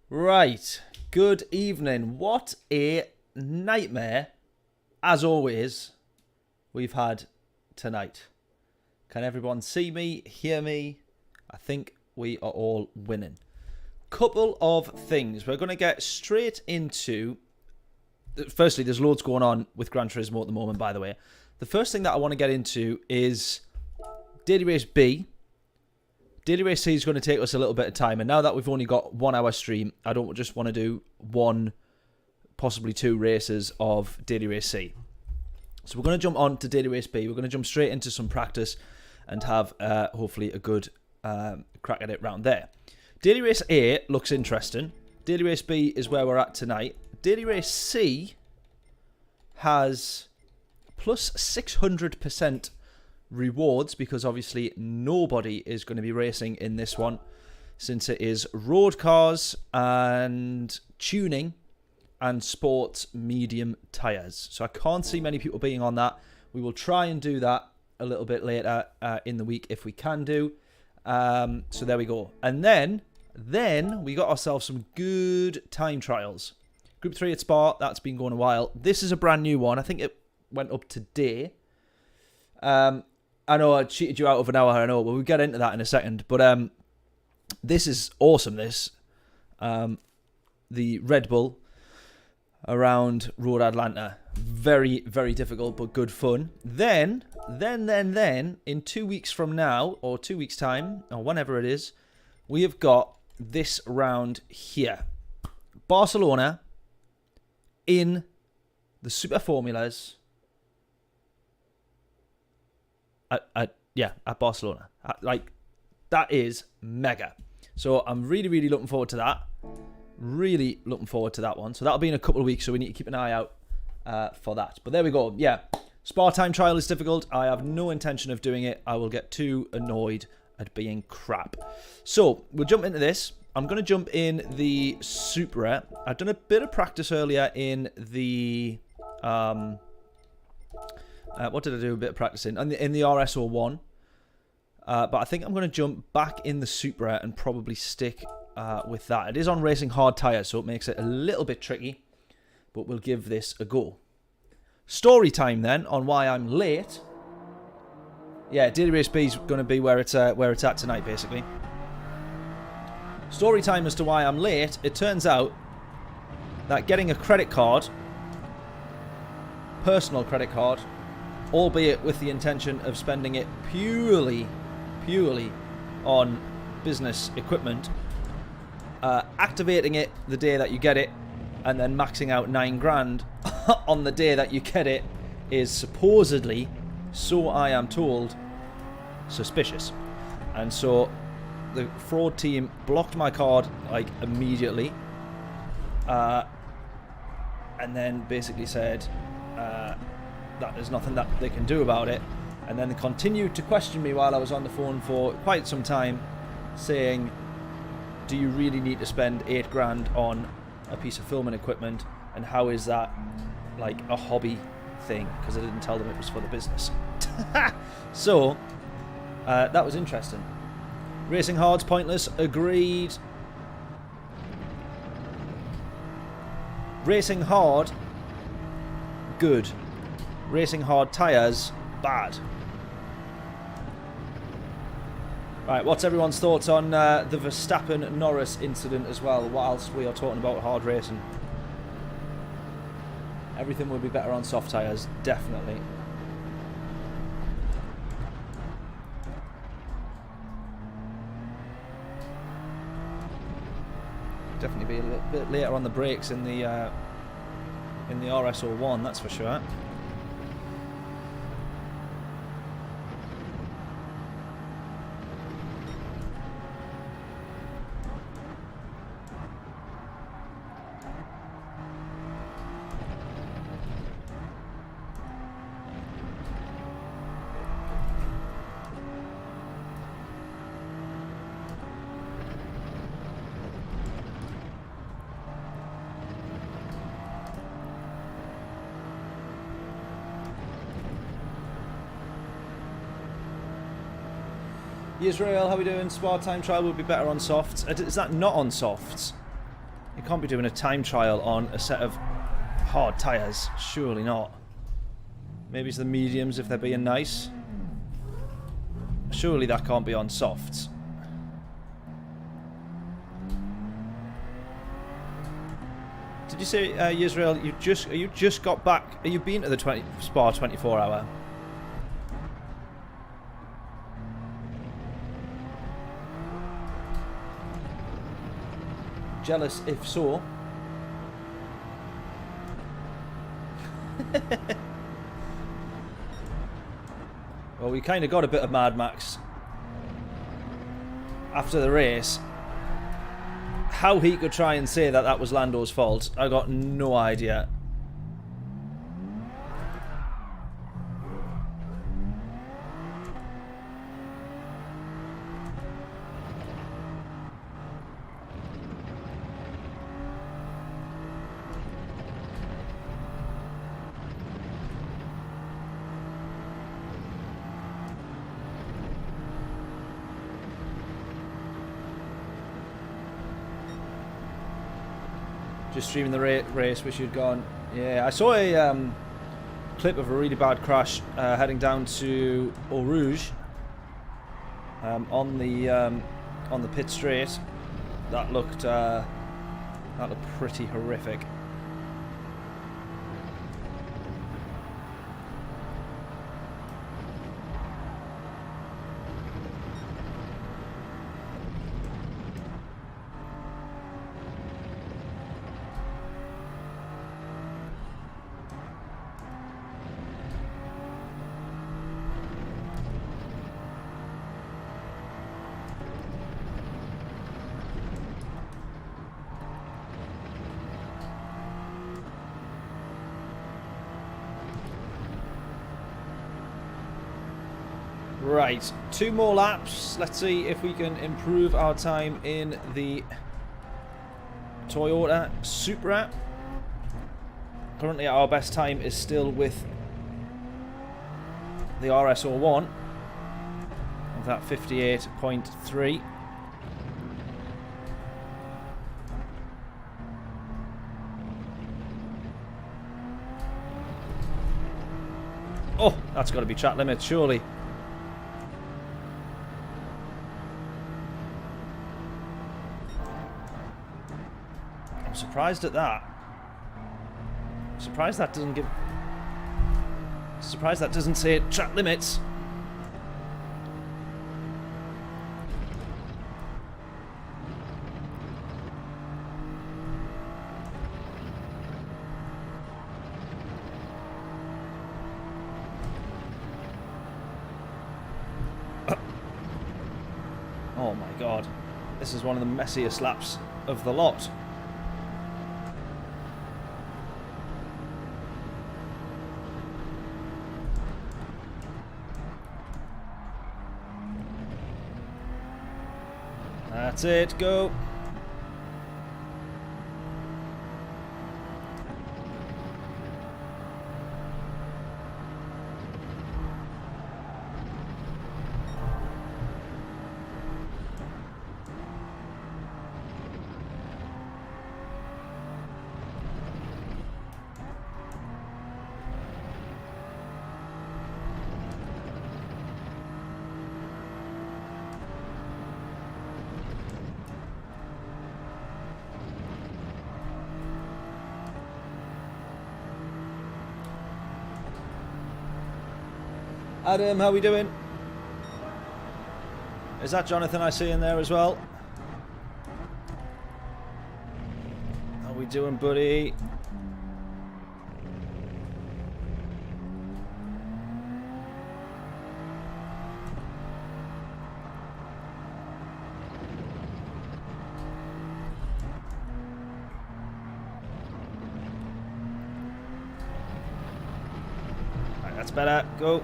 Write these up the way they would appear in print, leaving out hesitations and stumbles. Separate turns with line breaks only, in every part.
Right, good evening. What a nightmare, as always, we've had tonight. Can everyone see me, hear me? I think we are all winning. Couple of things. We're going to get straight into... Firstly, there's loads going on with Gran Turismo at the moment, by the way. The first thing that I want to get into is Daily Race B. Daily Race C is going to take us a little bit of time, and now that we've only got 1 hour stream, I don't just want to do one, possibly 2 races of Daily Race C. So we're going to jump on to Daily Race B. We're going to jump straight into some practice and have hopefully a good crack at it round there. Daily Race A looks interesting. Daily Race B is where we're at tonight. Daily Race C has plus 600% rewards, because obviously nobody is going to be racing in this one, since it is road cars and tuning and sports medium tyres. So I can't see many people being on that. We will try and do that a little bit later in the week if we can do. So there we go. And then we got ourselves some good time trials. Group 3 at Spa, that's been going a while. This is a brand new one. I think it went up today. I know I cheated you out of an hour, I know, but we'll get into that in a second. But this is awesome, this. The Red Bull around Road Atlanta. Very, very difficult, but good fun. Then, in 2 weeks from now, or 2 weeks' time, or whenever it is, we have got this round here. Barcelona in the Super Formulas. At Barcelona. That is mega. So I'm really, really looking forward to that. Really looking forward to that one. So that'll be in a couple of weeks, so we need to keep an eye out for that. But there we go. Yeah, Spa time trial is difficult. I have no intention of doing it. I will get too annoyed at being crap. So we'll jump into this. I'm going to jump in the Supra. I've done a bit of practice earlier in the... what did I do a bit of practice in? In the RS01. But I think I'm going to jump back in the Supra and probably stick with that. It is on racing hard tyres, so it makes it a little bit tricky. But we'll give this a go. Story time then on why I'm late. Yeah, Daily Race B is going to be where it's at tonight, basically. Story time as to why I'm late. It turns out that getting a credit card, personal credit card, albeit with the intention of spending it purely on business equipment, activating it the day that you get it, and then maxing out 9 grand on the day that you get it is supposedly, so I am told, suspicious. And so the fraud team blocked my card like immediately, and then basically said that there's nothing that they can do about it. And then they continued to question me while I was on the phone for quite some time, saying, do you really need to spend 8 grand on a piece of filming equipment, and how is that like a hobby thing? Because I didn't tell them it was for the business. So that was interesting. Racing hard's pointless, agreed. Racing hard, good. Racing hard tyres, bad. Right, what's everyone's thoughts on the Verstappen-Norris incident as well, whilst we are talking about hard racing? Everything would be better on soft tyres, definitely. Definitely be a little bit later on the brakes in the RS01, that's for sure. Israel, how we doing? Spa time trial would be better on softs. Is that not on softs? You can't be doing a time trial on a set of hard tyres. Surely not. Maybe it's the mediums if they're being nice. Surely that can't be on softs. Did you say, Yisrael, you just got back? Are you been to the Spa 24 hour? Jealous if so. Well, we kind of got a bit of Mad Max after the race. How he could try and say that that was Lando's fault, I got no idea. Just streaming the race, wish you'd gone. Yeah, I saw a clip of a really bad crash heading down to Eau Rouge on the pit straight. That looked pretty horrific. Right, 2 more laps. Let's see if we can improve our time in the Toyota Supra. Currently our best time is still with the RS01 of that 58.3. Oh, that's got to be track limit, surely. Surprised at that. Surprised that doesn't give. Surprised that doesn't say track limits. Oh my god. This is one of the messiest laps of the lot. That's it, go. Adam, how we doing? Is that Jonathan I see in there as well? How we doing, buddy? Right, that's better. Go.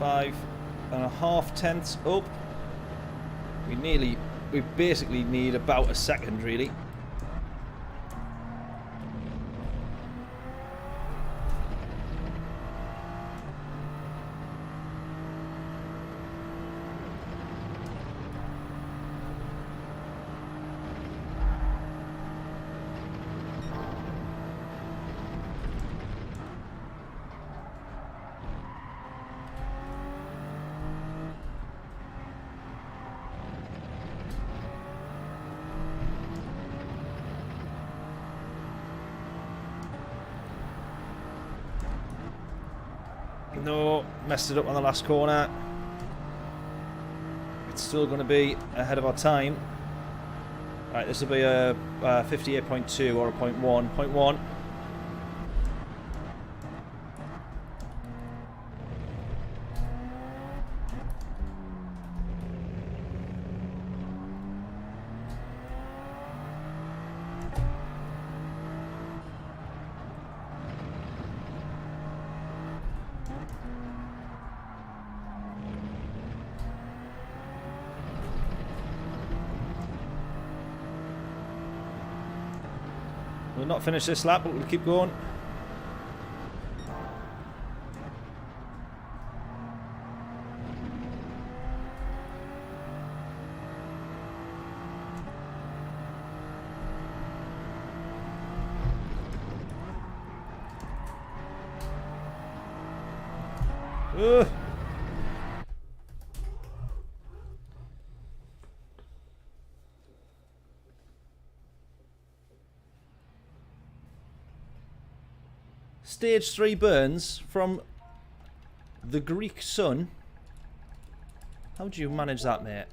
5.5 tenths up. We basically need about a second, really. No, messed it up on the last corner. It's still going to be ahead of our time. Right, this will be a 58.2 or a 0.1. 0.1. We'll not finish this lap, but we'll keep going. Stage 3 burns from the Greek sun. How do you manage that, mate?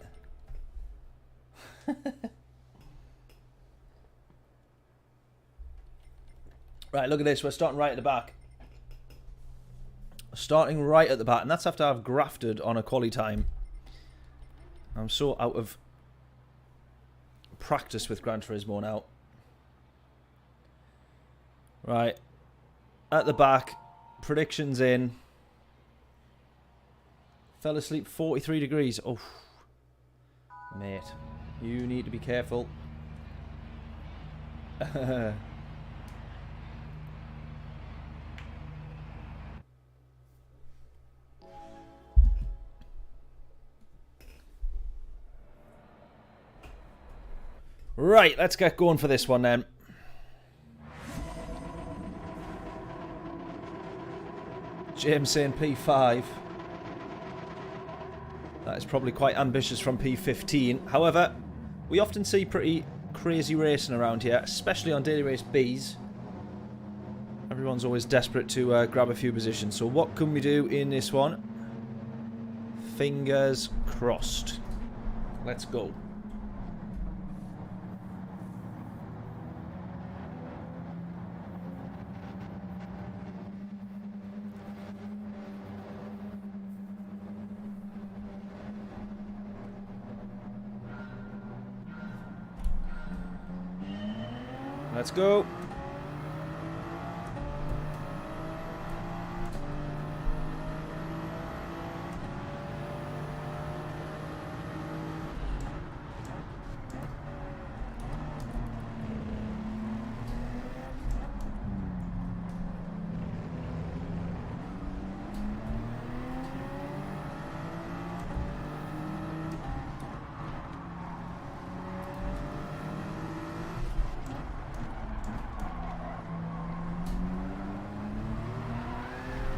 Right, look at this. We're starting right at the back. Starting right at the back. And that's after I've grafted on a quali time. I'm so out of practice with Gran Turismo now. Right. At the back, predictions in. Fell asleep 43 degrees. Oh, mate, you need to be careful. Right, let's get going for this one then. James saying P5. That is probably quite ambitious from P15. However, we often see pretty crazy racing around here, especially on Daily Race Bs. Everyone's always desperate to grab a few positions. So what can we do in this one? Fingers crossed. Let's go. Let's go.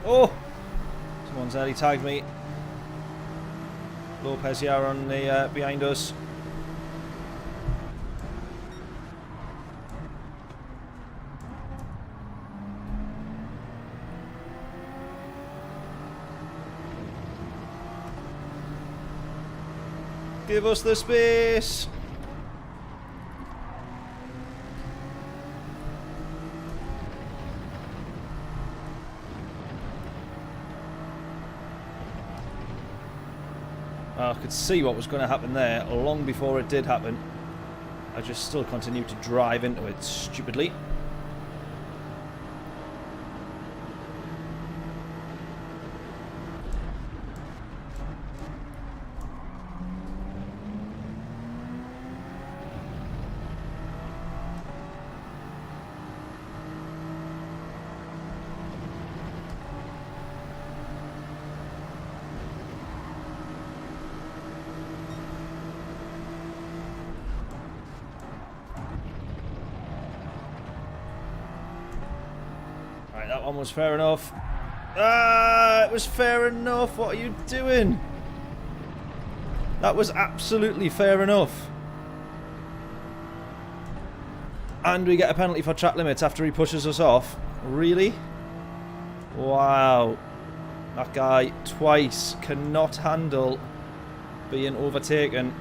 Oh! Someone's nearly tagged me. Lopez here on the behind us. Give us the space. I could see what was going to happen there long before it did happen. I just still continued to drive into it stupidly. Right, that one was fair enough. Ah, it was fair enough. What are you doing? That was absolutely fair enough. And we get a penalty for track limits after he pushes us off. Really? Wow. That guy twice cannot handle being overtaken.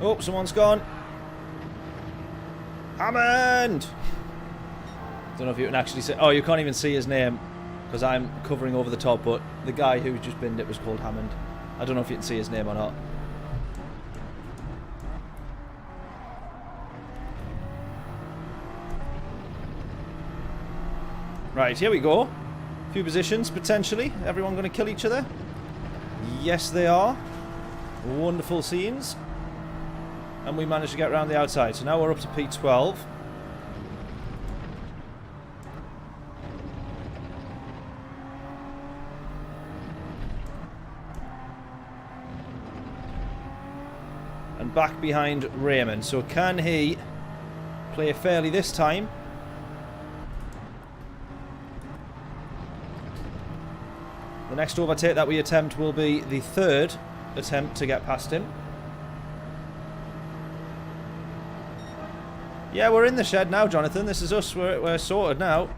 Oh, someone's gone. Hammond! Don't know if you can actually see. Oh, you can't even see his name because I'm covering over the top, but the guy who just binned it was called Hammond. I don't know if you can see his name or not. Right, here we go. Few positions, potentially. Everyone going to kill each other? Yes, they are. Wonderful scenes. And we managed to get around the outside. So now we're up to P12. And back behind Raymond. So can he play fairly this time? The next overtake that we attempt will be the third attempt to get past him. Yeah, we're in the shed now, Jonathan. This is us. We're sorted now.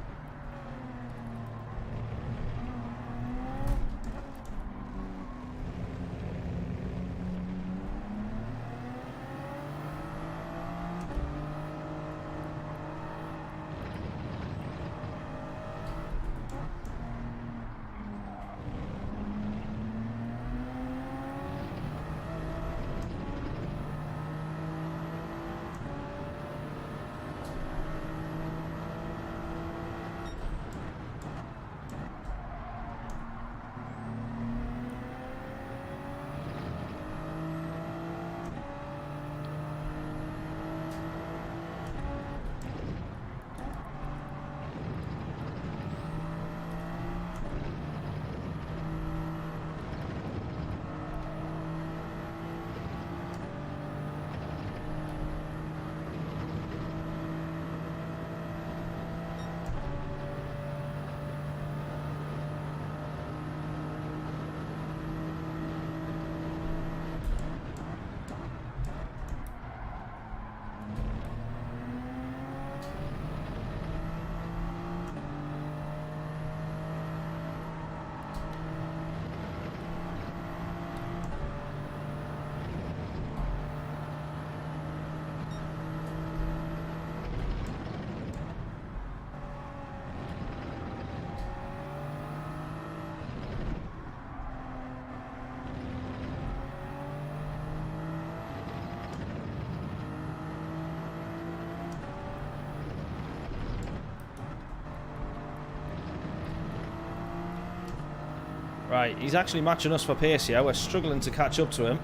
Right, he's actually matching us for pace here. We're struggling to catch up to him.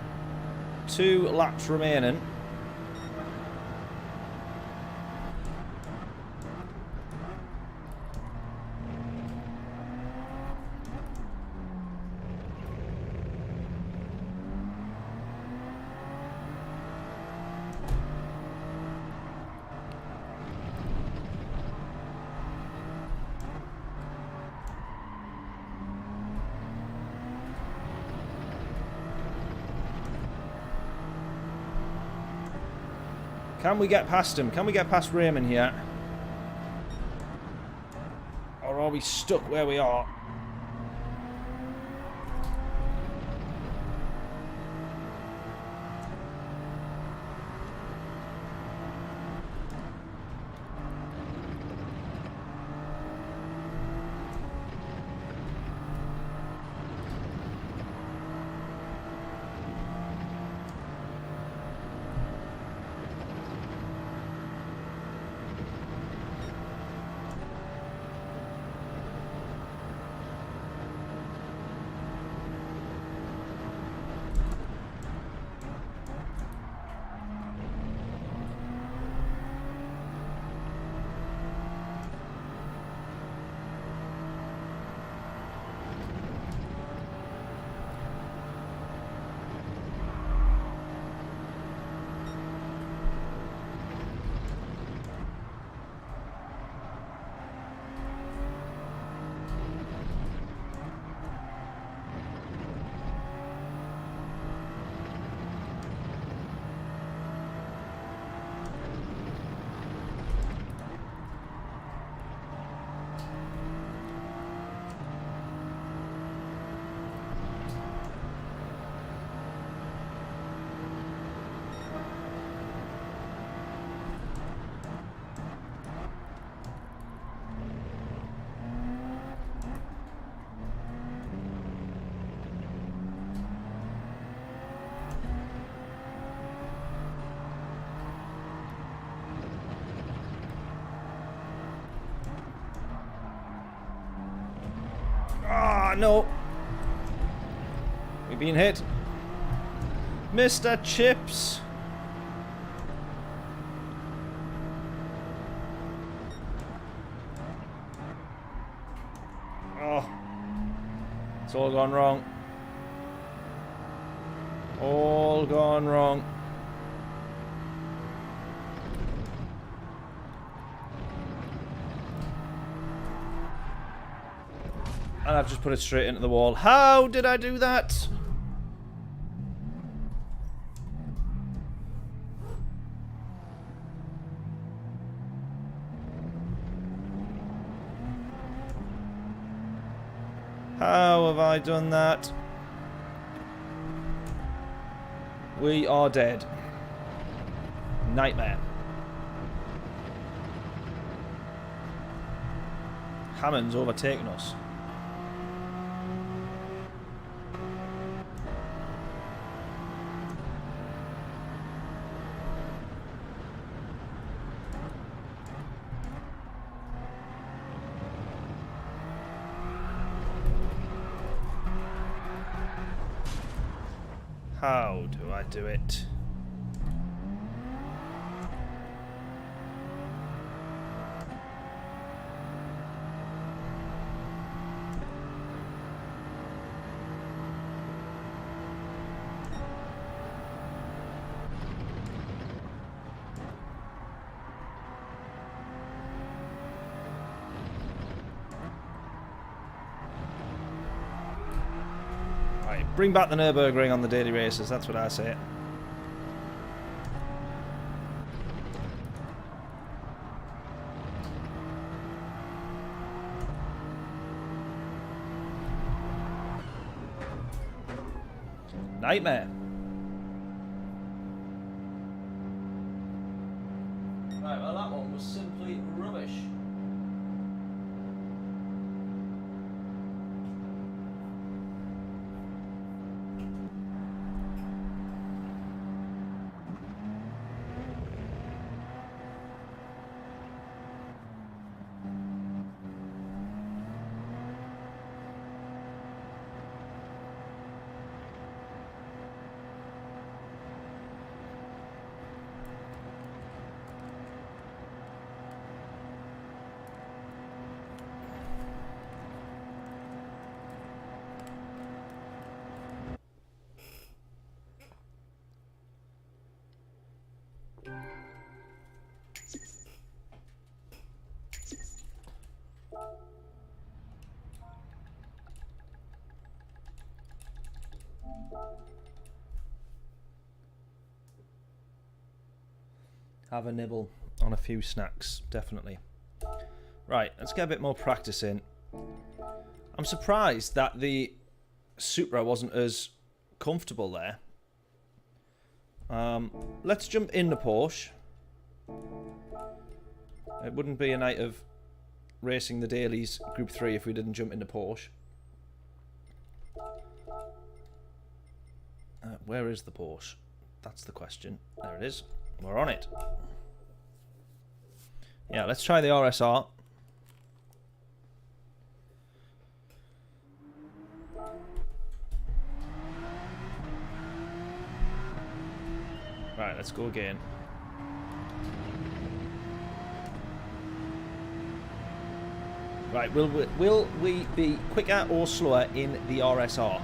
2 laps remaining. Can we get past him? Can we get past Raymond here? Or are we stuck where we are? Oh, no. We've been hit. Mr. Chips. Oh. It's all gone wrong. All gone wrong. And I've just put it straight into the wall. How did I do that? How have I done that? We are dead. Nightmare. Hammond's overtaken us. How do I do it? Bring back the Nürburgring on the daily races, that's what I say. Nightmare. Right, well that one was simply rubbish. Have a nibble on a few snacks, definitely. Right, let's get a bit more practice in. I'm surprised that the Supra wasn't as comfortable there. Let's jump in the Porsche. It wouldn't be a night of racing the dailies Group 3 if we didn't jump into Porsche. Where is the Porsche? That's the question. There it is. We're on it. Yeah, let's try the RSR. Right, let's go again. Right, will we be quicker or slower in the RSR?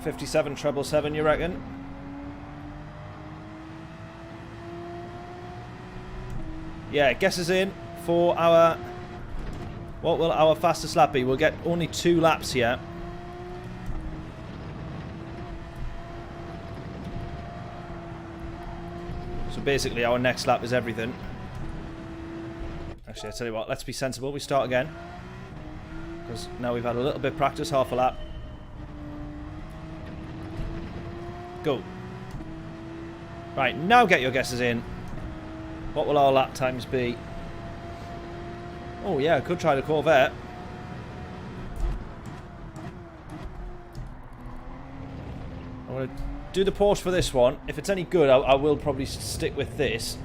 $57 treble 7, you reckon? Yeah, guess us in for our... What will our fastest lap be? We'll get only 2 laps here. So basically our next lap is everything. Actually, I tell you what, let's be sensible. We start again. Because now we've had a little bit of practice, half a lap. Go. Right, now get your guesses in. What will our lap times be? Oh yeah, I could try the Corvette. I'm going to do the Porsche for this one. If it's any good, I will probably stick with this.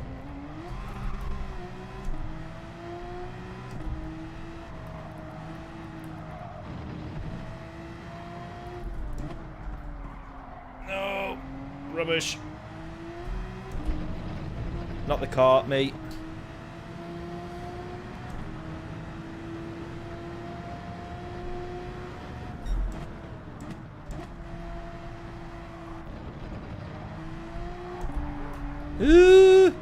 No! Rubbish. Not the car, me. Ooh.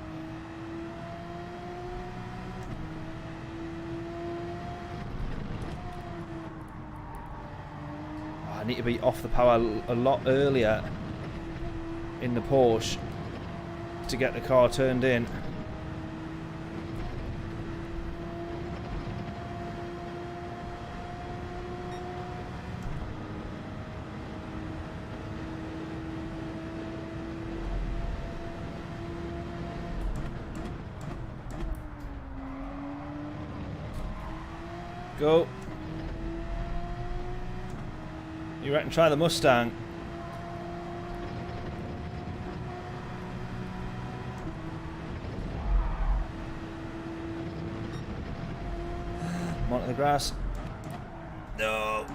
I need to be off the power a lot earlier in the Porsche to get the car turned in. Go. You reckon try the Mustang? I'm onto the grass. No.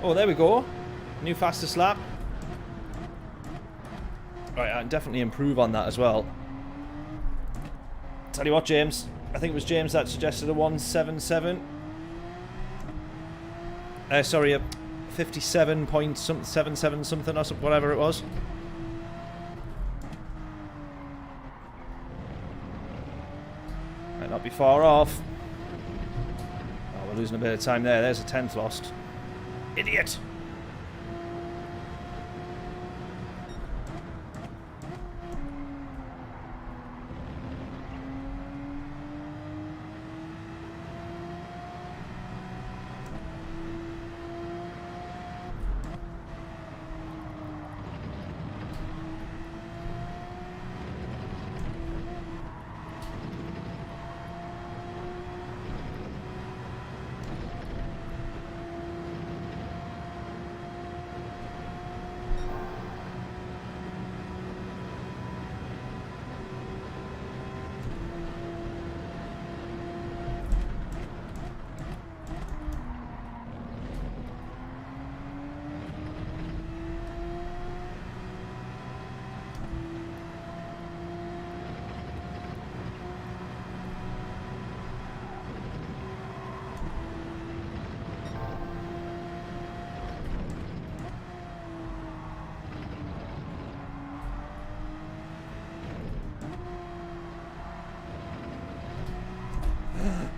Oh, there we go. New fastest lap. Right, I can definitely improve on that as well. Tell you what, James. I think it was James that suggested a 177. Sorry, a 57.77 something or something, whatever it was. Might not be far off. Oh, we're losing a bit of time there. There's a 10th lost. Idiot!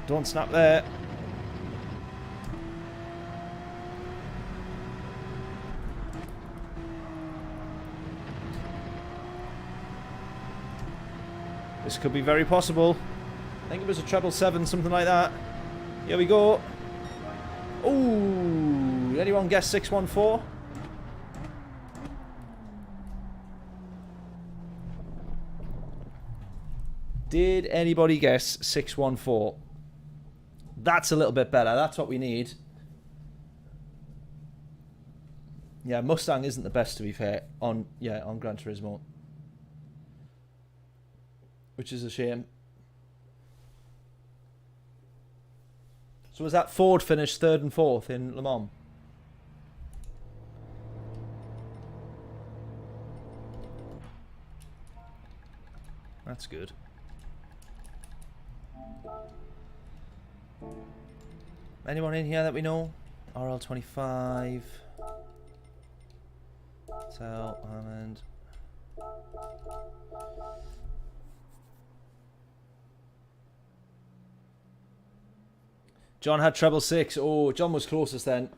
Don't snap there. This could be very possible. I think it was a 777, something like that. Here we go. Ooh, anyone guess 614? Did anybody guess 614? That's a little bit better. That's what we need. Yeah, Mustang isn't the best, to be fair, on Gran Turismo. Which is a shame. So was that Ford finished 3rd and 4th in Le Mans? That's good. Anyone in here that we know? RL25. Tell Hammond. John had treble 6. Oh, John was closest then.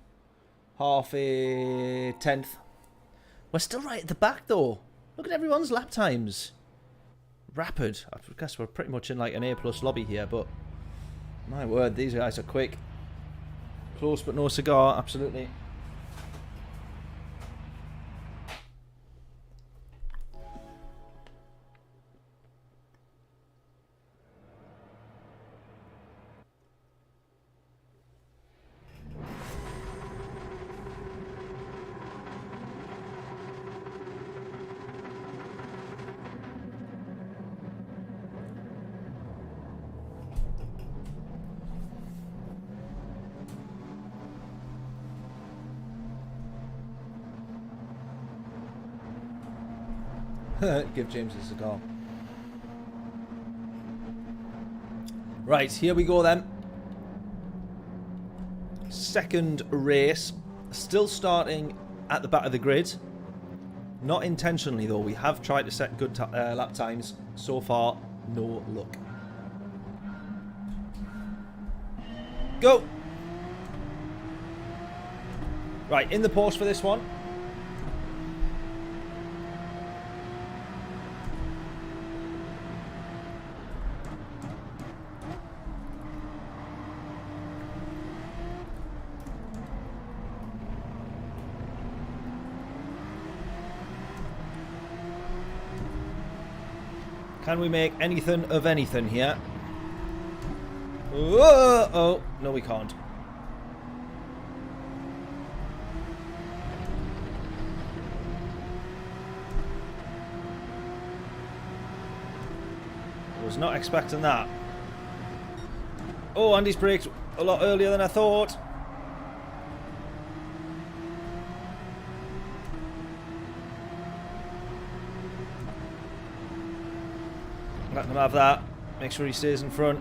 Half a 10th. We're still right at the back though. Look at everyone's lap times. Rapid. I guess we're pretty much in like an A+ lobby here, but my word, these guys are quick. Close but no cigar, absolutely. Give James a cigar. Right, here we go then. Second race. Still starting at the back of the grid. Not intentionally though. We have tried to set good lap times. So far, no luck. Go! Right, in the post for this one. Can we make anything of anything here? Whoa! Oh, no we can't. I was not expecting that. Oh, Andy's braked a lot earlier than I thought. Let him have that. Make sure he stays in front.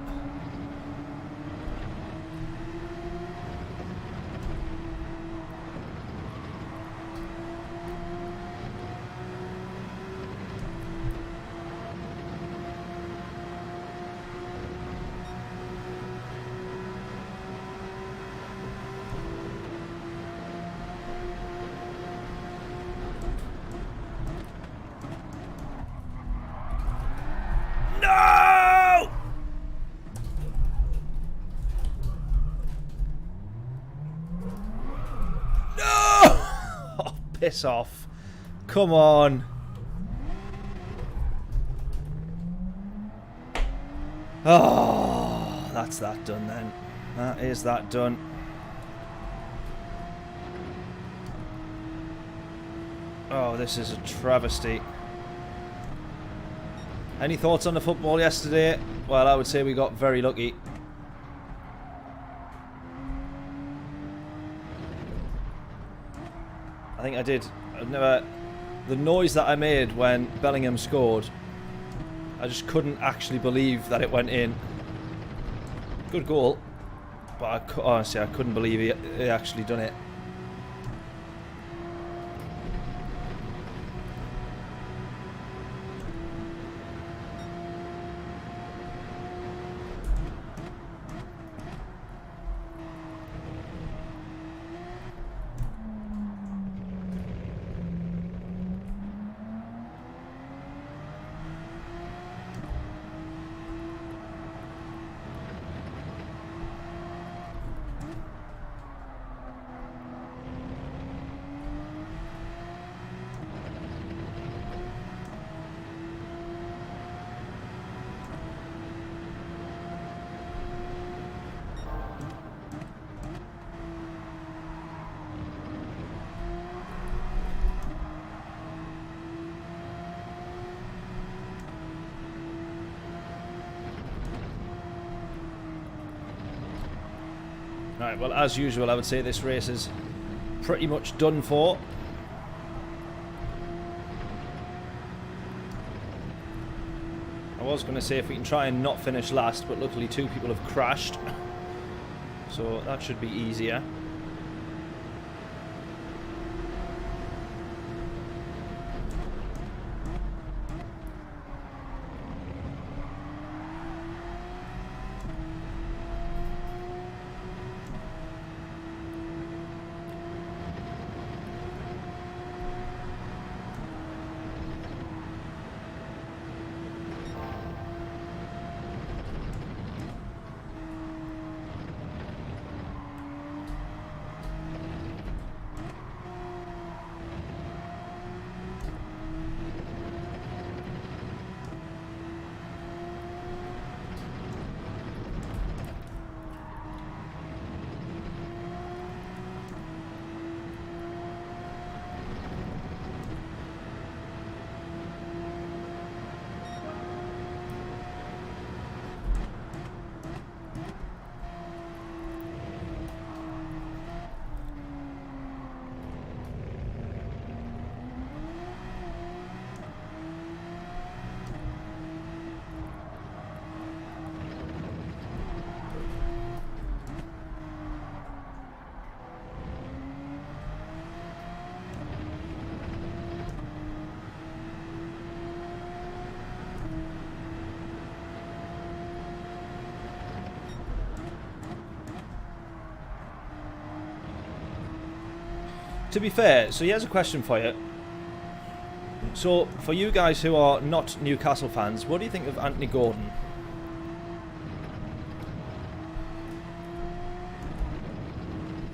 Piss off. Come on. Oh, that's that done then. That is that done. Oh, this is a travesty. Any thoughts on the football yesterday? Well, I would say we got very lucky. I think I did. I've never... The noise that I made when Bellingham scored, I just couldn't actually believe that it went in. Good goal. But honestly, I couldn't believe he actually done it. Right, well, as usual, I would say this race is pretty much done for. I was going to say if we can try and not finish last, but luckily two people have crashed. So that should be easier. To be fair, so here's a question for you. So, for you guys who are not Newcastle fans, what do you think of Anthony Gordon?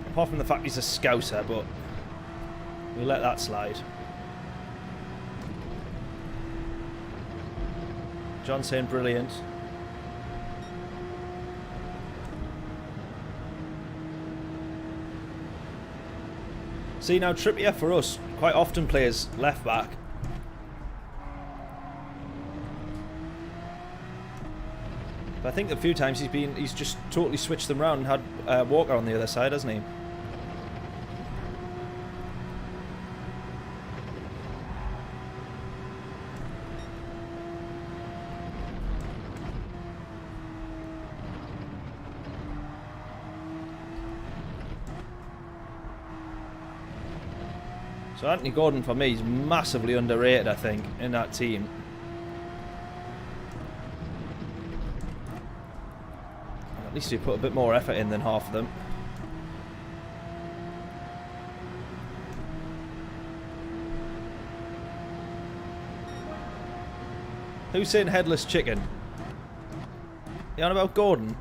Apart from the fact he's a scouser, but we'll let that slide. John saying brilliant. See, now Trippier for us quite often plays left back. But I think a few times he's just totally switched them around and had Walker on the other side, hasn't he? So Anthony Gordon for me is massively underrated, I think, in that team. At least he put a bit more effort in than half of them. Who's saying headless chicken? You on about Gordon?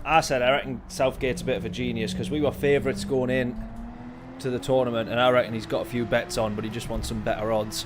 I said I reckon Southgate's a bit of a genius because we were favourites going in to the tournament, and I reckon he's got a few bets on, but he just wants some better odds.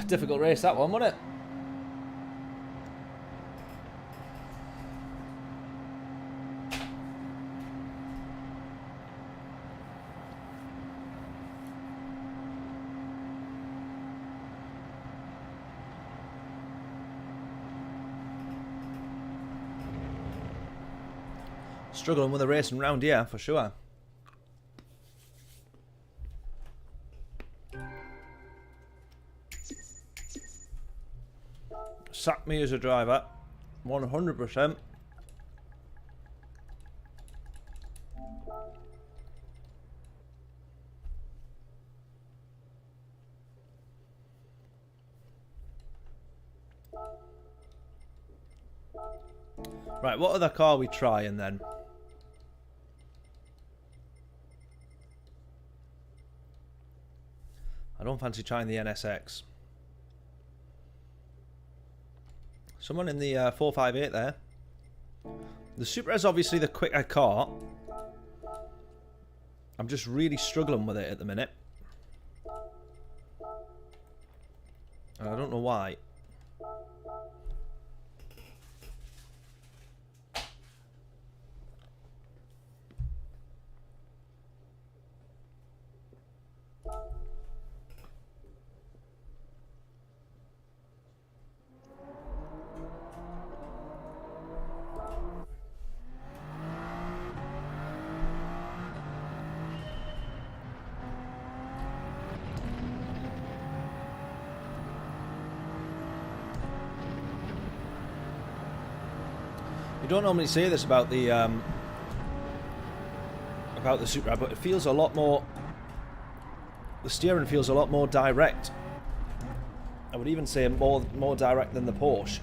Difficult race that one, wasn't it? Struggling with the racing round here, for sure. Sack me as a driver. 100%. Right, what other car are we trying then? I don't fancy trying the NSX. Someone in the 458 there. The Supra is obviously the quicker car. I'm just really struggling with it at the minute. And I don't know why. You don't normally say this about the Supra, but it feels a lot more. The steering feels a lot more direct. I would even say more direct than the Porsche.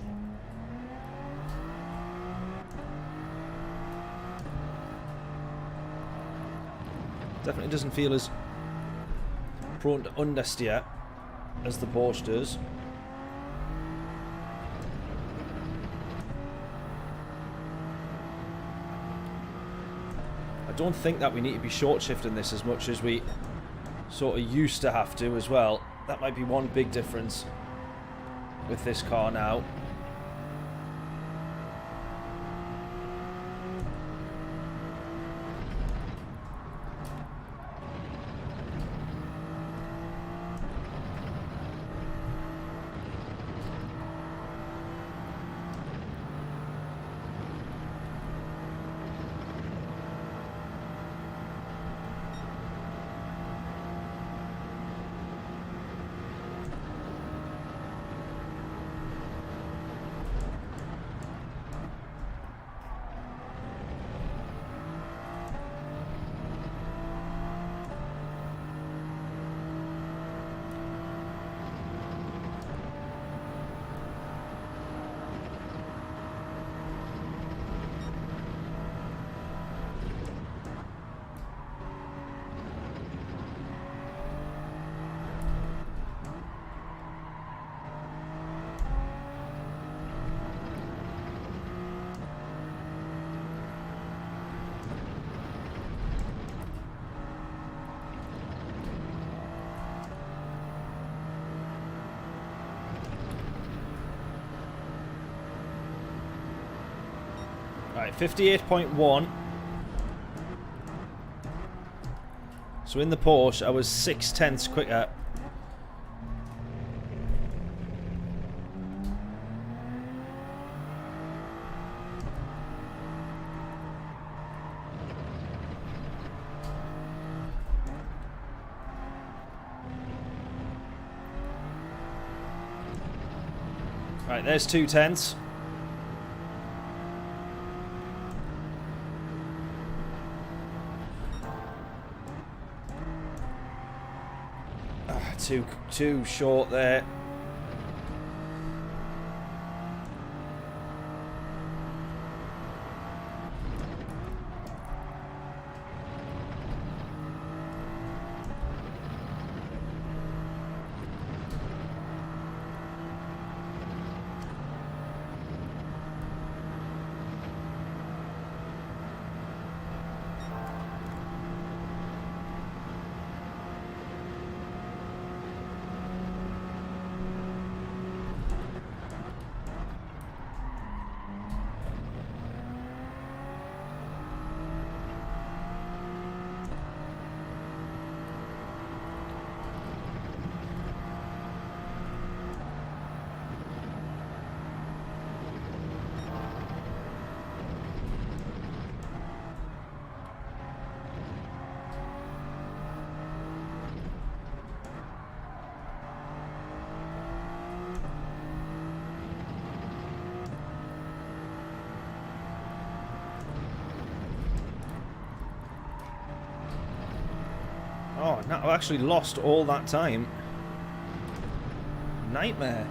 Definitely doesn't feel as prone to understeer as the Porsche does. I don't think that we need to be short shifting this as much as we sort of used to have to as well. That might be one big difference with this car now. Right, 58.1. So in the Porsche, I was 0.6 quicker. Right, there's 0.2. Too short there. Now I've actually lost all that time. Nightmare.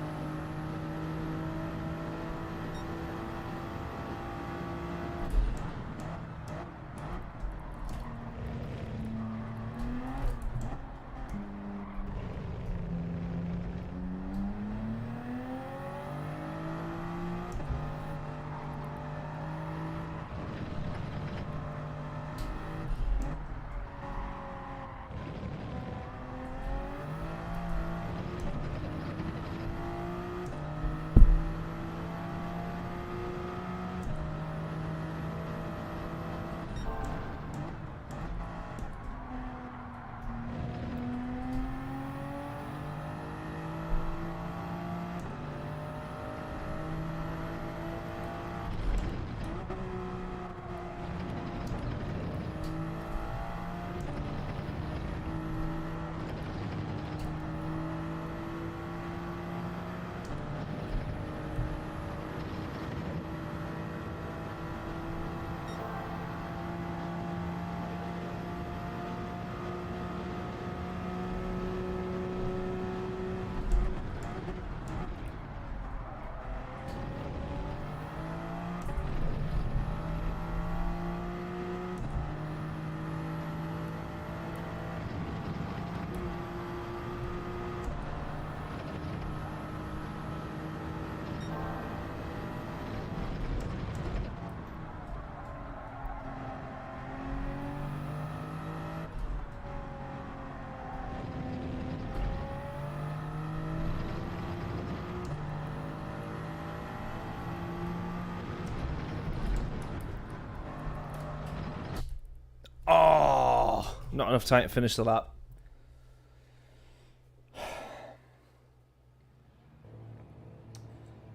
Oh, not enough time to finish the lap.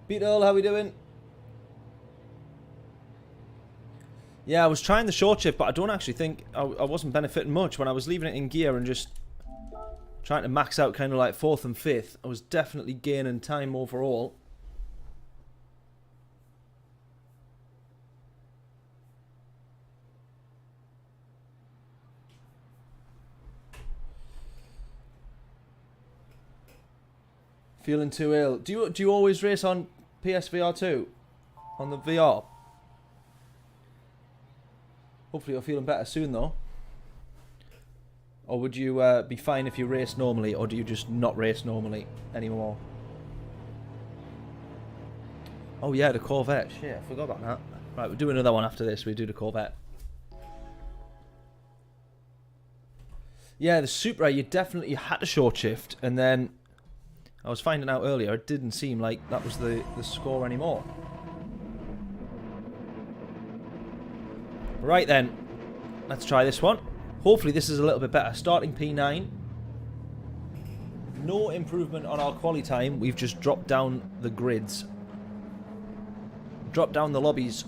Pete Earl, how we doing? Yeah, I was trying the short shift, but I don't actually think I wasn't benefiting much when I was leaving it in gear and just trying to max out kind of like 4th and 5th. I was definitely gaining time overall. Feeling too ill. Do you always race on PSVR 2? On the VR? Hopefully you're feeling better soon though. Or would you be fine if you race normally, or do you just not race normally anymore? Oh yeah, the Corvette. Shit, I forgot about that. Right, we'll do another one after this. We do the Corvette. Yeah, the Supra, you definitely had to short shift, and then I was finding out earlier, it didn't seem like that was the score anymore. Right then, let's try this one. Hopefully this is a little bit better. Starting P9. No improvement on our quali time. We've just dropped down the grids. Dropped down the lobbies.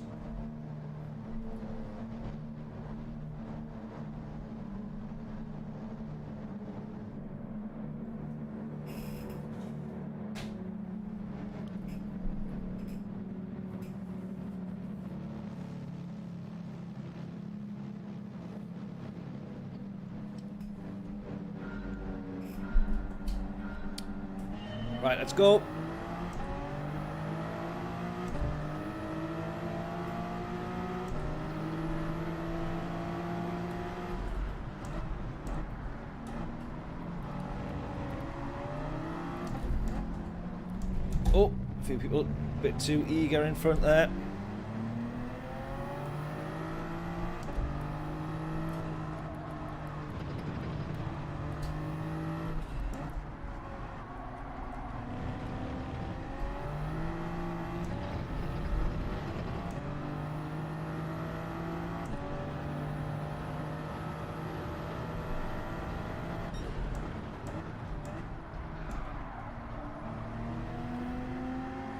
Right, let's go. Oh, a few people a bit too eager in front there.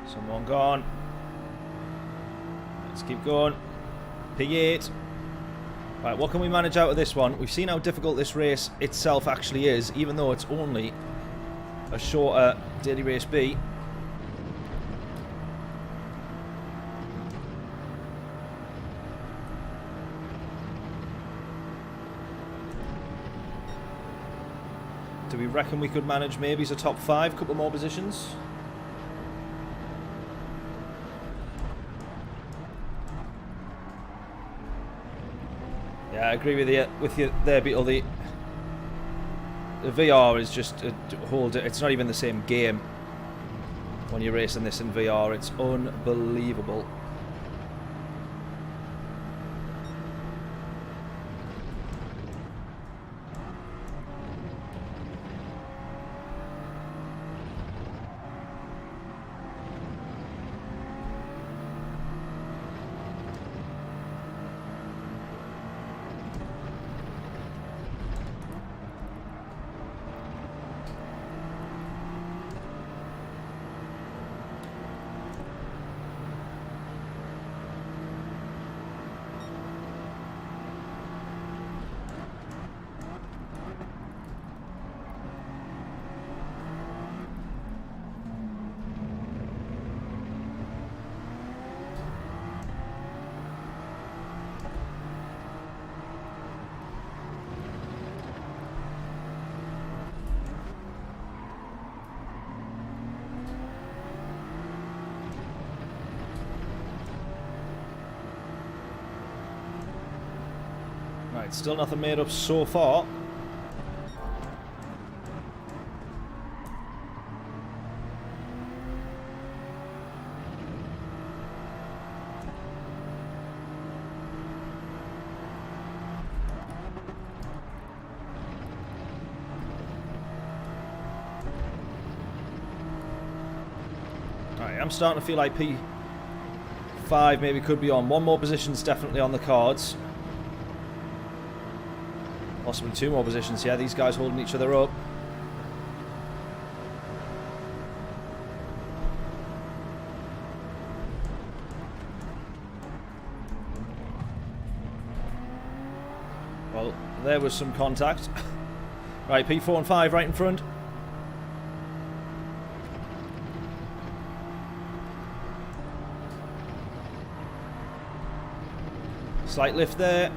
Someone gone. Let's keep going. P8. Right, what can we manage out of this one? We've seen how difficult this race itself actually is, even though it's only a shorter daily race B. Do we reckon we could manage maybe as a top 5, couple more positions? Yeah, I agree with you there, Beetle. The VR is just a whole... It's not even the same game when you're racing this in VR. It's unbelievable. Right, still nothing made up so far. Alright, I'm starting to feel like P5 maybe could be on. One more position's definitely on the cards. Possibly 2 more positions here. These guys holding each other up. Well, there was some contact. Right, P4 and 5 right in front. Slight lift there.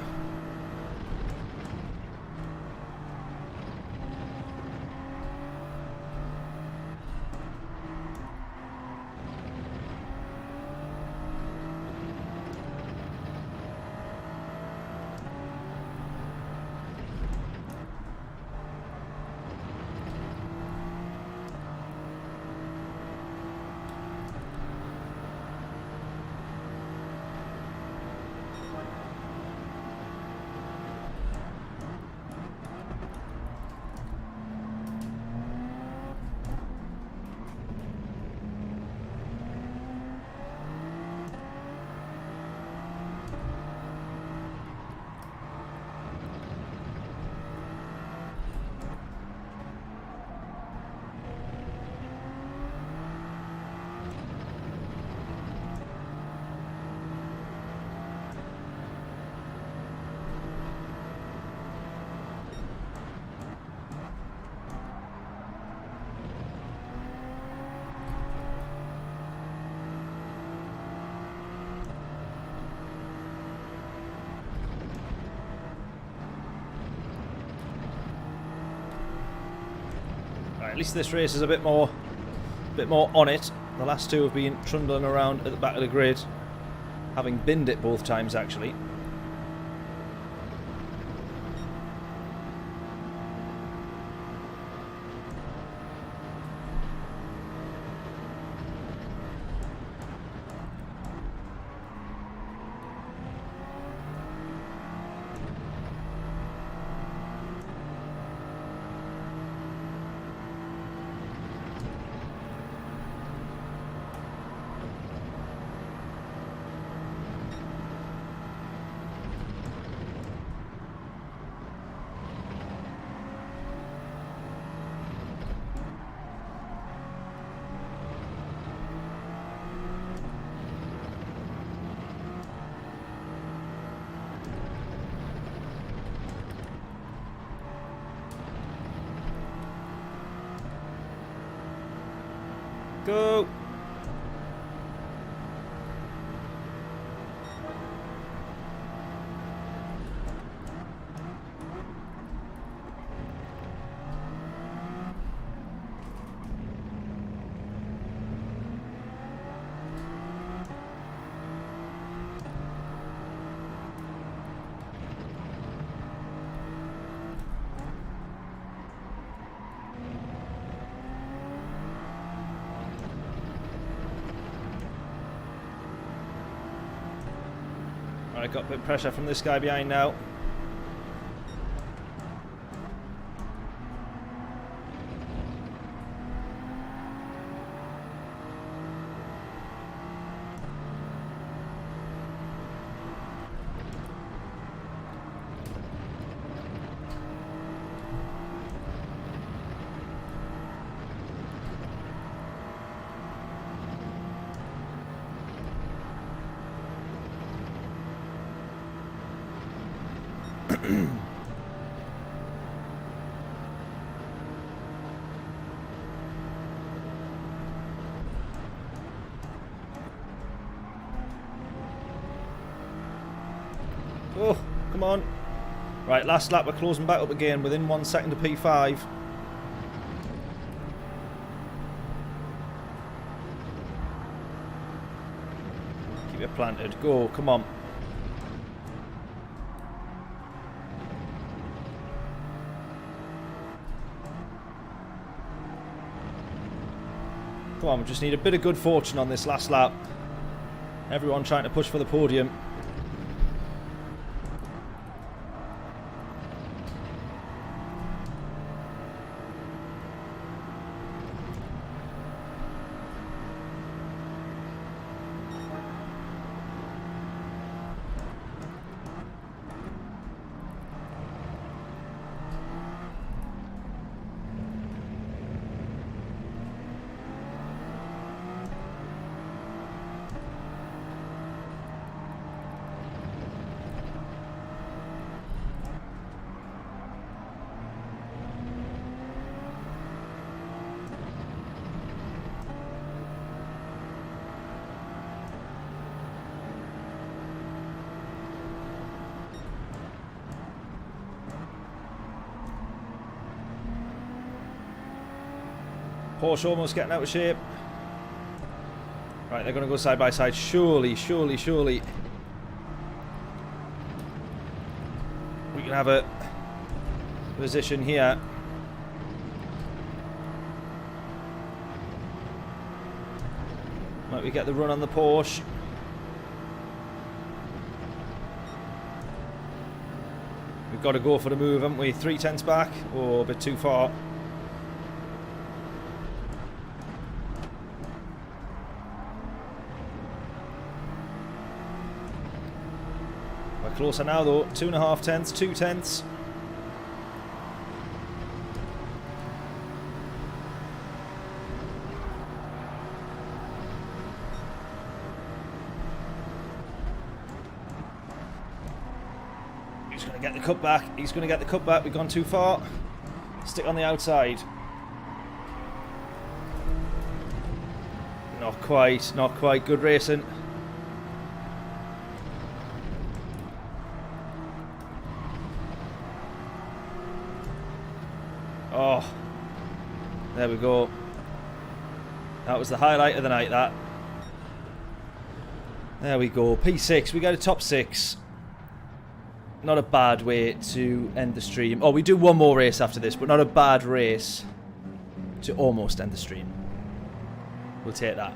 At least this race is a bit more on it. The last 2 have been trundling around at the back of the grid, having binned it both times actually. Go! Right, got a bit of pressure from this guy behind now. Oh, come on. Right, last lap, we're closing back up again within 1 second of P5. Keep it planted. Go, come on. Come on, we just need a bit of good fortune on this last lap. Everyone trying to push for the podium. Porsche almost getting out of shape. Right, they're going to go side by side. Surely, surely, surely. We can have a position here. Might we get the run on the Porsche? We've got to go for the move, haven't we? 3/10 back. Oh, a bit too far. Closer now though, 2.5 tenths, 2 tenths. He's going to get the cut back, he's going to get the cut back, we've gone too far. Stick on the outside. Not quite, not quite, good racing. Oh, there we go. That was the highlight of the night, that. There we go. P6, we got a top 6. Not a bad way to end the stream. Oh, we do one more race after this, but not a bad race to almost end the stream. We'll take that.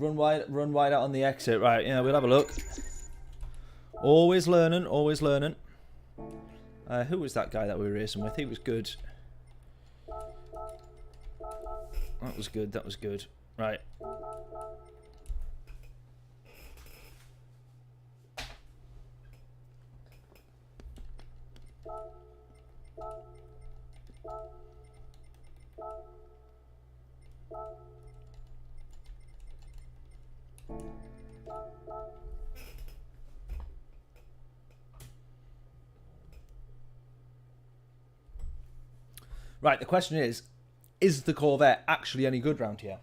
Run wide out on the exit. Right, yeah, we'll have a look. Always learning, always learning. Who was that guy that we were racing with? He was good. That was good, that was good. Right. Right, the question is the Corvette actually any good round here?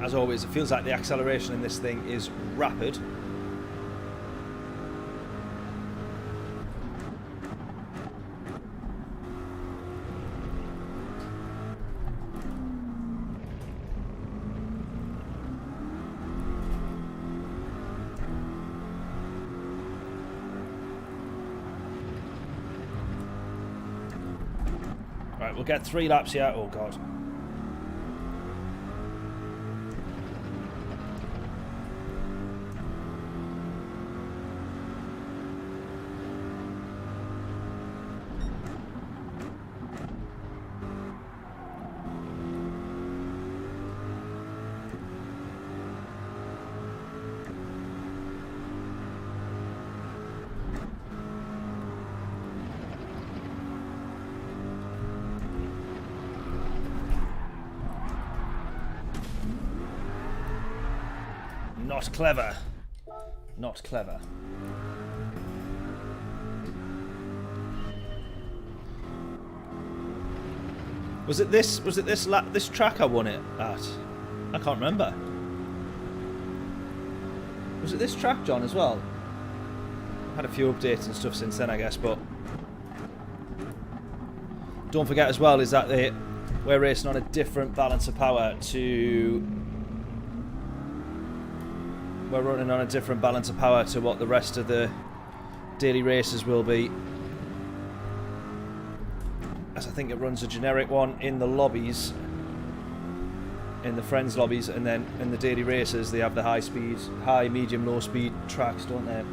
As always, it feels like the acceleration in this thing is rapid. we'll get 3 laps here. Oh, God. Not clever. Not clever. Was it this this track I won it at? I can't remember. Was it this track, John, as well? Had a few updates and stuff since then, I guess, but don't forget as well is that we're racing on a different balance of power to We're running on a different balance of power to what the rest of the daily races will be. As I think it runs a generic one in the lobbies, in the friends lobbies, and then in the daily races they have the high speed, high, medium, low speed tracks, don't they?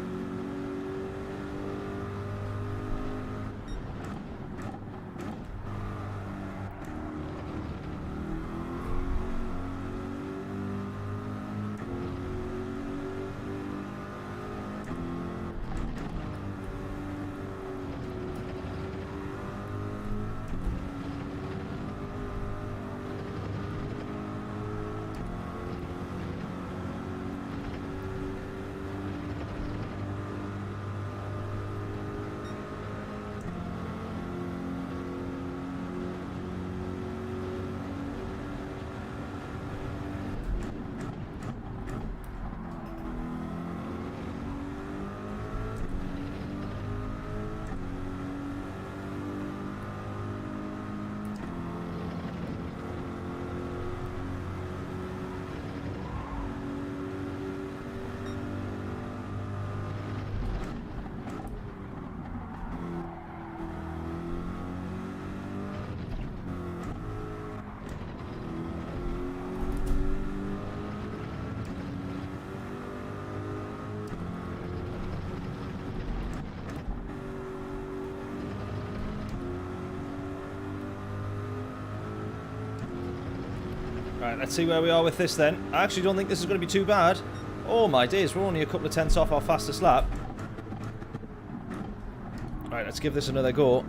Right, let's see where we are with this then. I actually don't think this is going to be too bad. Oh my days, we're only a couple of tenths off our fastest lap. Right, let's give this another go.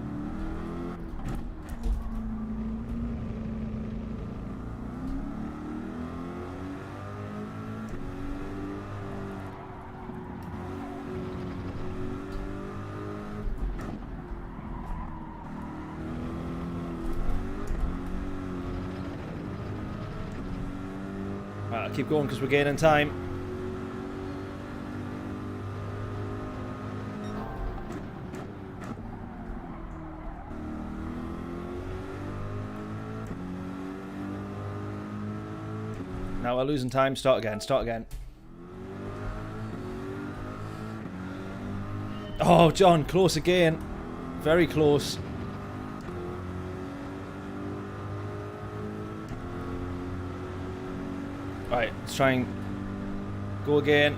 Right, I'll keep going because we're gaining time. Now we're losing time. Start again. Start again. Oh, John, close again. Very close. Right, let's try and go again.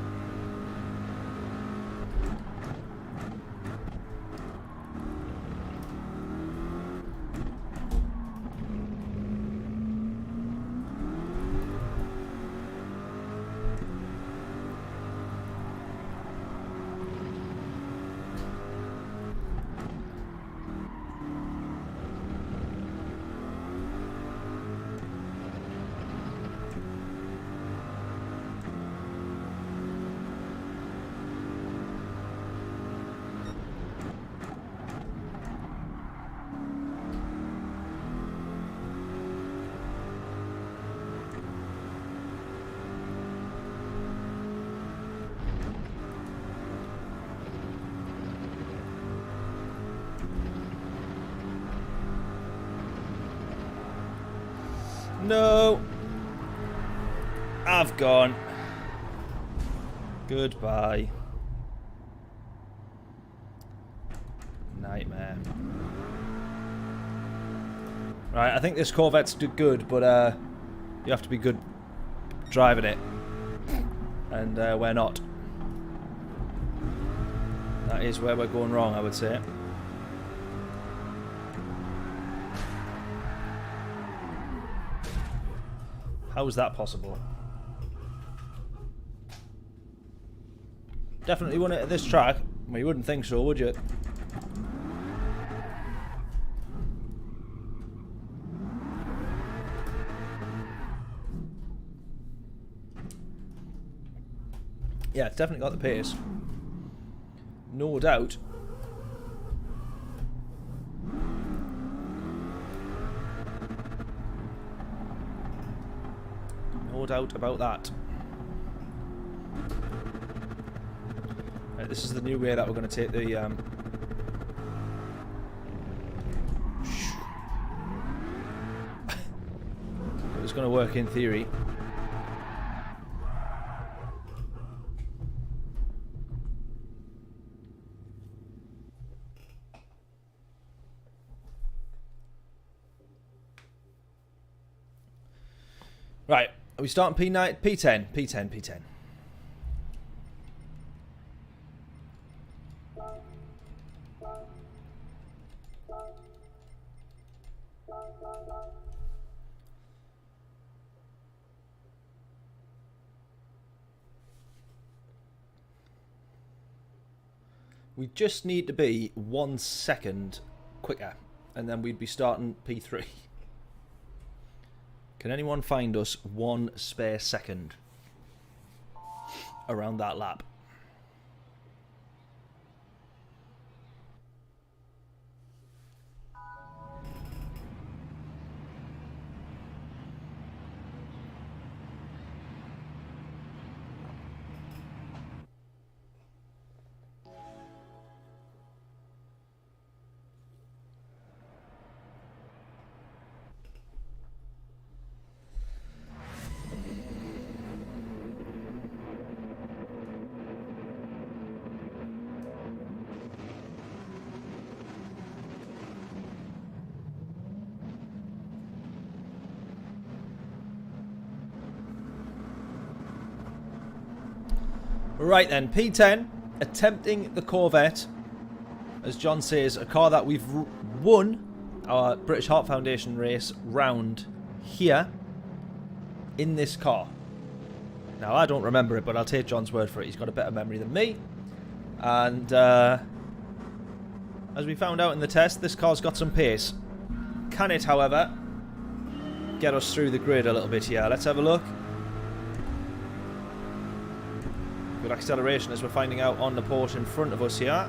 No, I've gone. Goodbye. Nightmare. Right, I think this Corvette's good, but you have to be good driving it. And we're not. That is where we're going wrong, I would say. How is that possible? Definitely won it at this track. Well, you wouldn't think so, would you? Yeah, it's definitely got the pace. No doubt. No doubt about that. Right, this is the new way that we're going to take the... It was going to work in theory. Right, are we starting P9, P10, P10, P10. We just need to be 1 second quicker, and then we'd be starting P3. Can anyone find us 1 spare second around that lap? Right then, P10, attempting the Corvette. As John says, a car that we've won our British Heart Foundation race round here in this car. Now, I don't remember it, but I'll take John's word for it. He's got a better memory than me. And as we found out in the test, this car's got some pace. Can it, however, get us through the grid a little bit here? Let's have a look. Good acceleration, as we're finding out on the port in front of us here.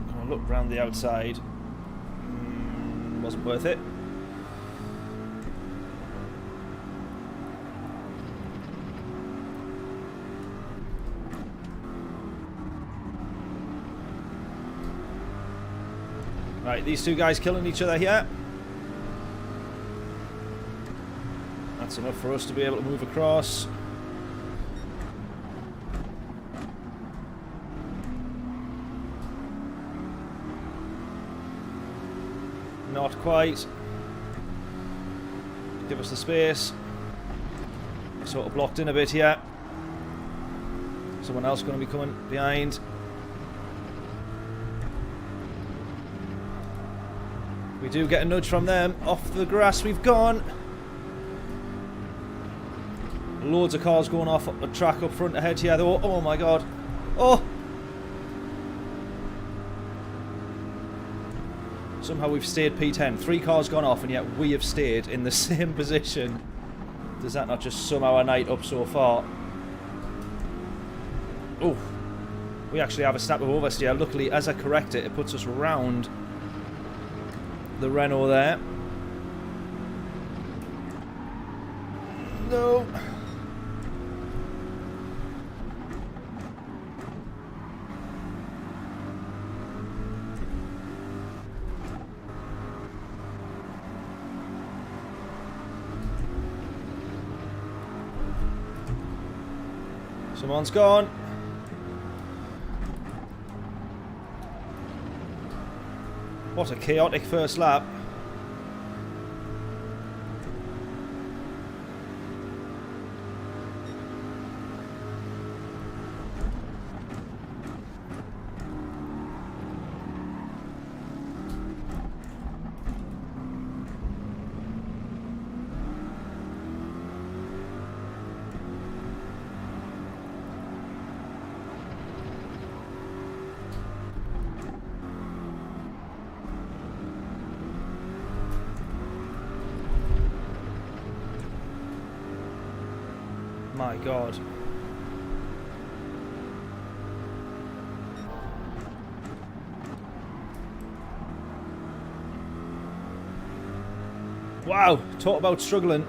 Gonna look round the outside. Wasn't worth it. Right, these two guys killing each other here. That's enough for us to be able to move across. Not quite. Give us the space. Sort of blocked in a bit here. Someone else going to be coming behind. We do get a nudge from them. Off the grass we've gone. Loads of cars going off up the track up front ahead here though. Oh my god. Oh! Somehow we've stayed P10. 3 cars gone off and yet we have stayed in the same position. Does that not just sum our night up so far? Oh. We actually have a snap of oversteer. Luckily, as I correct it, it puts us round the Renault there. No. Someone's gone. What a chaotic first lap. My God. Wow, talk about struggling.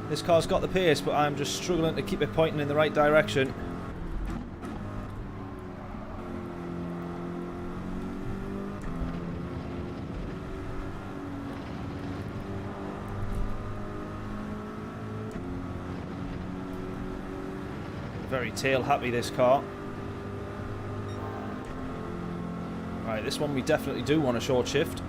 This car's got the pace, but I'm just struggling to keep it pointing in the right direction. Very tail happy, this car. Right, this one we definitely do want a short shift.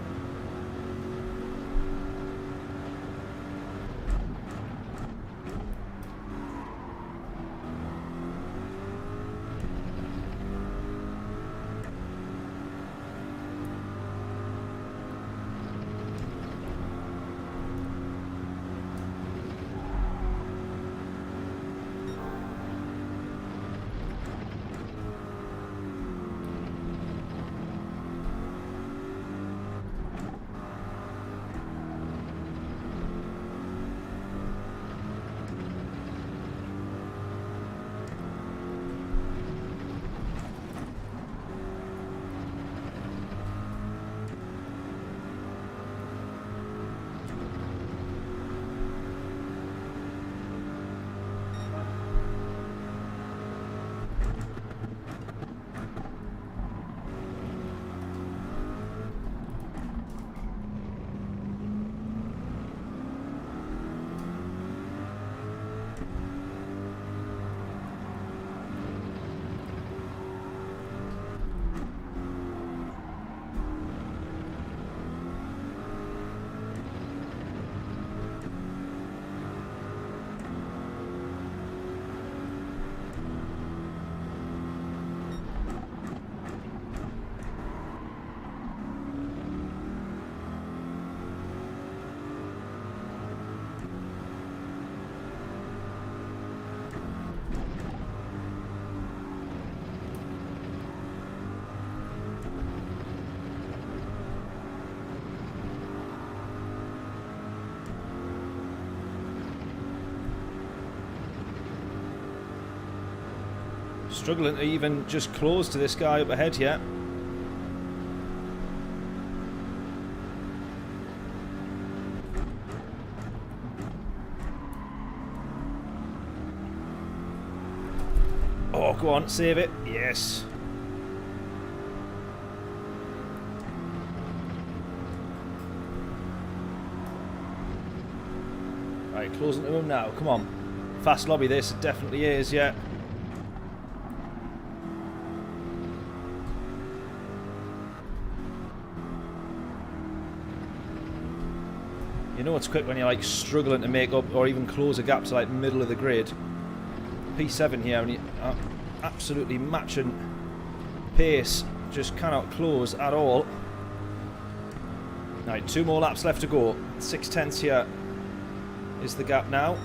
Struggling to even just close to this guy up ahead here. Oh, go on, save it. Yes. Right, closing to him now. Come on. Fast lobby this. It definitely is, yeah. You know it's quick when you're like struggling to make up or even close a gap to like middle of the grid. P7 here and you are absolutely matching pace, just cannot close at all. Right, 2 more laps left to go. 6/10 here is the gap now.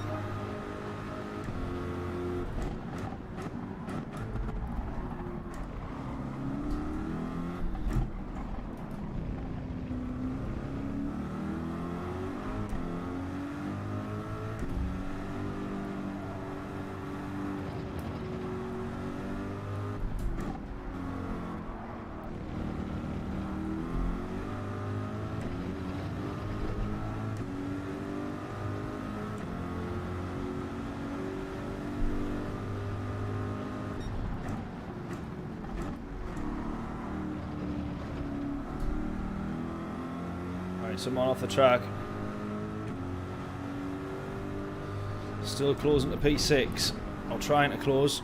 Someone off the track. Still closing to P6. Or trying to close.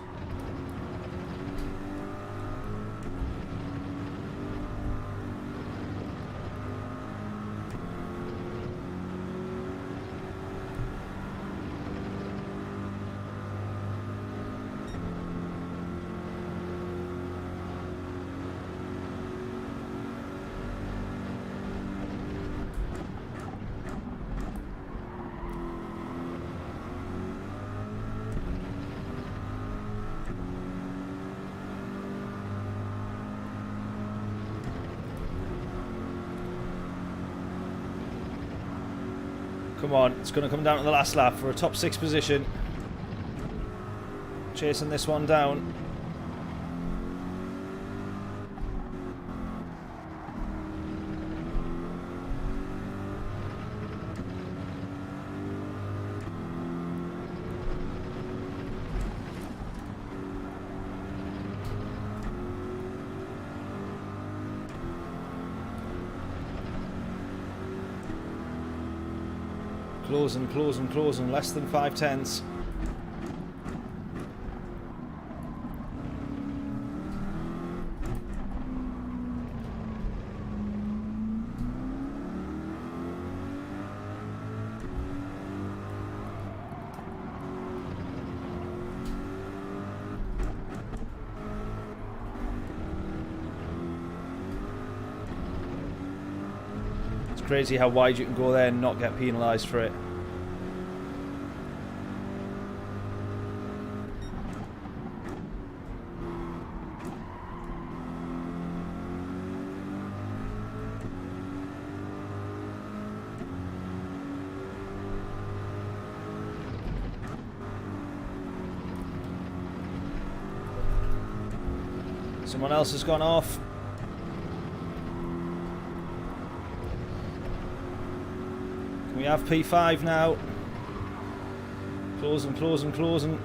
Come on, it's going to come down to the last lap for a top 6 position. Chasing this one down. Closing, closing, closing. Less than 5 tenths. It's crazy how wide you can go there and not get penalised for it. Someone else has gone off. Can we have P5 now? Closing, closing, closing.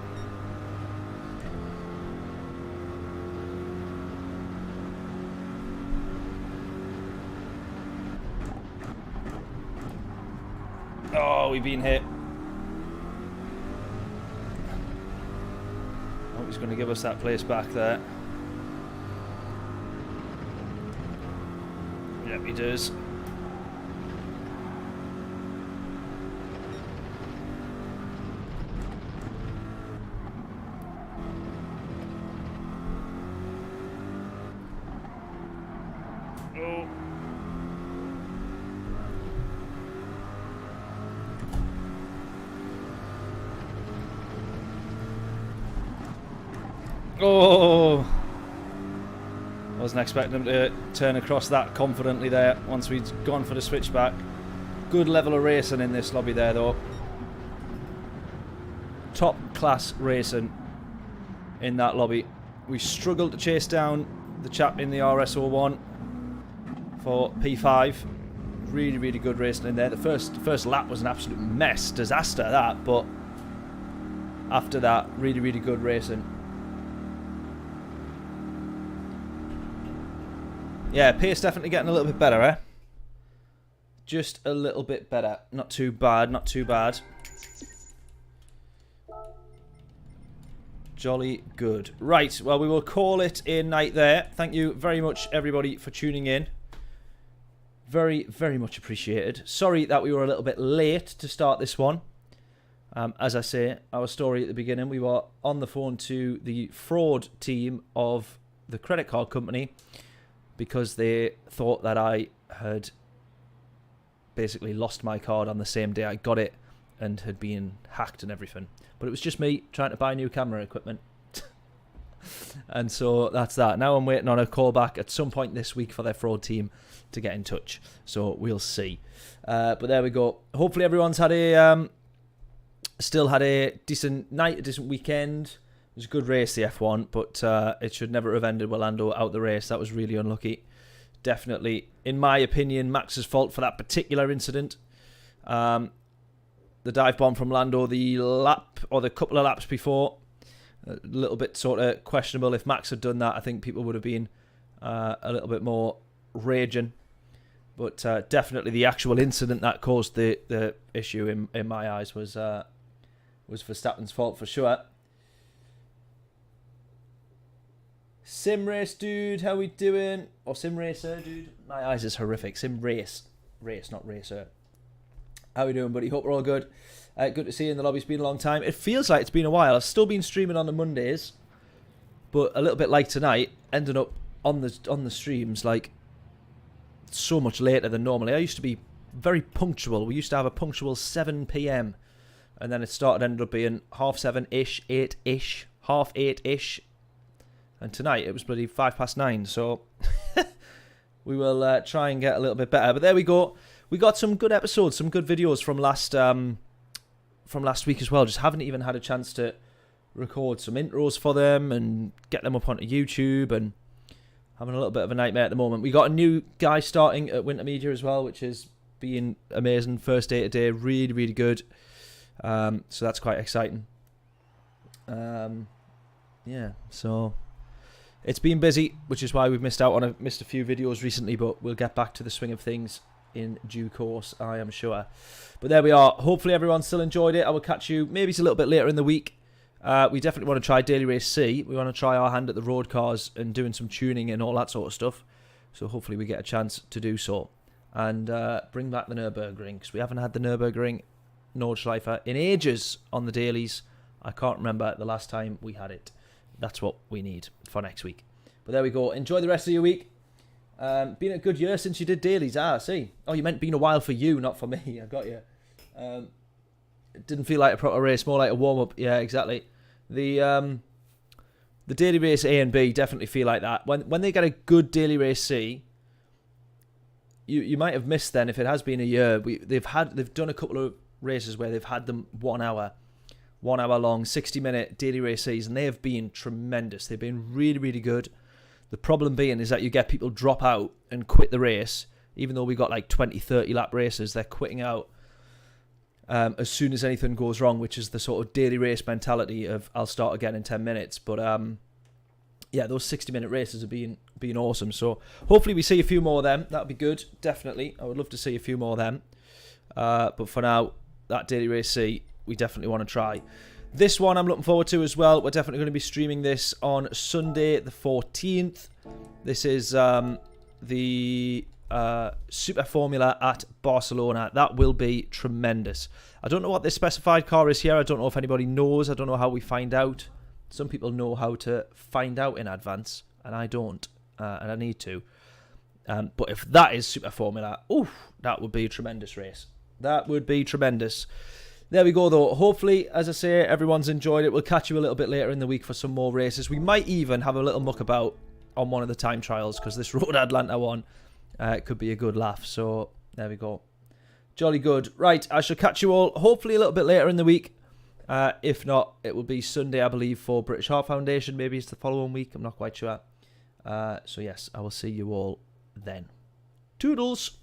Oh, we've been hit. Oh, he's going to give us that place back there. Yep, he does. Oh. Oh. Wasn't expecting him to turn across that confidently there once we'd gone for the switchback. Good level of racing in this lobby there though. Top class racing in that lobby. We struggled to chase down the chap in the RS01 for P5. Really, really good racing in there. The first lap was an absolute mess, disaster that, but after that, really, really good racing. Yeah, pace definitely getting a little bit better, eh? Just a little bit better. Not too bad, not too bad. Jolly good. Right, well, we will call it a night there. Thank you very much, everybody, for tuning in. Very, very much appreciated. Sorry that we were a little bit late to start this one. As I say, our story at the beginning, we were on the phone to the fraud team of the credit card company, because they thought that I had basically lost my card on the same day I got it and had been hacked and everything. But it was just me trying to buy new camera equipment. And so that's that. Now I'm waiting on a call back at some point this week for their fraud team to get in touch. So we'll see. But there we go. Hopefully everyone's had a still had a decent night, a decent weekend. It was a good race, the F1, but it should never have ended with Lando out the race. That was really unlucky. Definitely, in my opinion, Max's fault for that particular incident. The dive bomb from Lando, the lap, or the couple of laps before, a little bit sort of questionable. If Max had done that, I think people would have been a little bit more raging. But definitely the actual incident that caused the issue, in my eyes, was Verstappen's fault for sure. Sim race dude, how we doing? Or sim racer dude? My eyes is horrific. Sim race, not racer. How we doing, buddy? Hope we're all good. Good to see you in the lobby. It's been a long time. It feels like it's been a while. I've still been streaming on the Mondays, but a little bit like tonight, ending up on the streams like so much later than normally. I used to be very punctual. We used to have a punctual 7 p.m. and then it ended up being 7:30-ish, 8-ish, 8:30-ish. And tonight it was bloody 9:05, so we will try and get a little bit better. But there we go. we got some good episodes, some good videos from last week as well. Just haven't even had a chance to record some intros for them and get them up onto YouTube, and having a little bit of a nightmare at the moment. We got a new guy starting at Winter Media as well, which is being amazing. First day today, really, really good. So that's quite exciting. Yeah, so it's been busy, which is why we've missed a few videos recently, but we'll get back to the swing of things in due course, I am sure. But there we are. Hopefully everyone still enjoyed it. I will catch you maybe it's a little bit later in the week. We definitely want to try Daily Race C. We want to try our hand at the road cars and doing some tuning and all that sort of stuff. So hopefully we get a chance to do so. And bring back the Nürburgring, because we haven't had the Nürburgring Nordschleife in ages on the dailies. I can't remember the last time we had it. That's what we need for next week. But there we go. Enjoy the rest of your week. Been a good year since you did dailies. I see. Oh, you meant been a while for you, not for me. I got you. It didn't feel like a proper race, more like a warm-up. Yeah, exactly. The daily race A and B definitely feel like that. When they get a good daily race C, you might have missed then if it has been a year. They've done a couple of races where they've had them 1 hour long, 60-minute daily race Cs, and they have been tremendous. They've been really, really good. The problem being is that you get people drop out and quit the race, even though we got like 20, 30 lap races. They're quitting out as soon as anything goes wrong, which is the sort of daily race mentality of I'll start again in 10 minutes. But yeah, those 60-minute races have been awesome. So hopefully we see a few more of them. That would be good, definitely. I would love to see a few more of them. But for now, that daily race C, we definitely want to try. This one I'm looking forward to as well. We're definitely going to be streaming this on Sunday the 14th. This is the Super Formula at Barcelona. That will be tremendous. I don't know what this specified car is here. I don't know if anybody knows. I don't know how we find out. Some people know how to find out in advance, and I don't, and I need to. But if that is Super Formula, that would be a tremendous race. That would be tremendous. There we go, though. Hopefully, as I say, everyone's enjoyed it. We'll catch you a little bit later in the week for some more races. We might even have a little muck about on one of the time trials, because this Road Atlanta one could be a good laugh. So, there we go. Jolly good. Right, I shall catch you all hopefully a little bit later in the week. If not, it will be Sunday, I believe, for British Heart Foundation. Maybe it's the following week. I'm not quite sure. So, yes, I will see you all then. Toodles!